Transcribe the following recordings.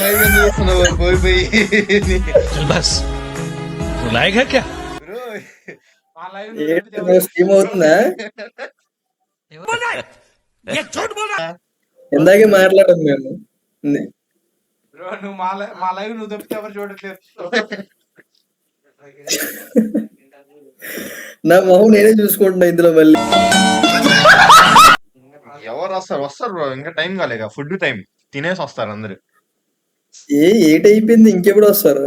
Live ఎందుకు చూస్తున్నావు పోయి పోయి बस लायक है क्या బ్రో స్కీమ్ అవుతుందా? ఇందాకే మాట్లాడాం మేము. బ్రో నువ్వు మా లైవ్ నువ్వు తప్పితే ఎవరు చూడట్లేదు. నా మొహం నేనే చూసుకుంటున్నా ఇందులో మళ్ళీ. ఎవరు వస్తారు బ్రో, ఇంకా టైం కాలేక ఫుడ్ టైం తినేసి వస్తారు అందరు. ఏట్ అయిపోయింది, ఇంకెప్పుడు వస్తారు?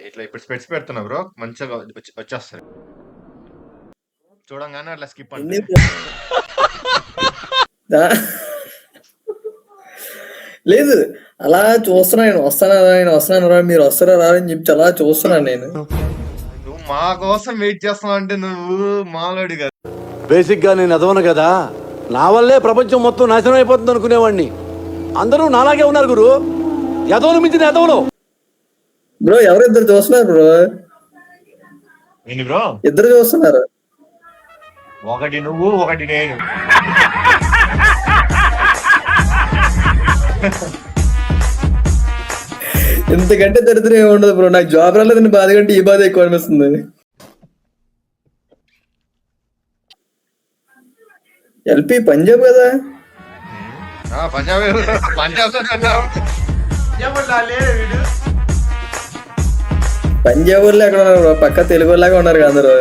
ఇట్లా ఇప్పుడు స్పెట్స్ పెడుతున్నా బ్రో, మంచిగా వచ్చేస్తారు. చూడంగానే అట్లా స్కిప్ అంటే లేదు, అలా చూస్తున్నా. ఆయన వస్తాను రా, మీరు వస్తారా రా అని చెప్పి అలా చూస్తున్నాను నేను. నువ్వు మా కోసం వెయిట్ చేస్తున్నావు అంటే నువ్వు మాలోడి కాదు. బేసిక్ గా నేను ఎదవను కదా, నా వల్లే ప్రపంచం మొత్తం నాశనం అయిపోతుంది అనుకునేవాడిని. అందరూ నాలాగే ఉన్నారు గురు, ఎదవలు మించిన ఎదవలు. బ్రో ఎవరిద్దరు చూస్తున్నారు బ్రో? ఏంటి బ్రో? ఇద్దరు చూస్తున్నారు. ఒకటి నువ్వు, ఒకటి నేను. ఇంతకంటే దరిద్రం ఏమి ఉండదు బ్రో. నాకు జాబ్ రాలేదని బాధ కంటే ఈ బాధ ఎక్కువ అనిపిస్తుంది. ఎల్పి పంజాబ్ కదా? పంజాబ్ లేడు వీడు. పంజాబ్ వాళ్ళు ఎక్కడ ఉన్నారు బ్రో? పక్క తెలుగు వాళ్ళగా ఉన్నారు కదా అందరూ.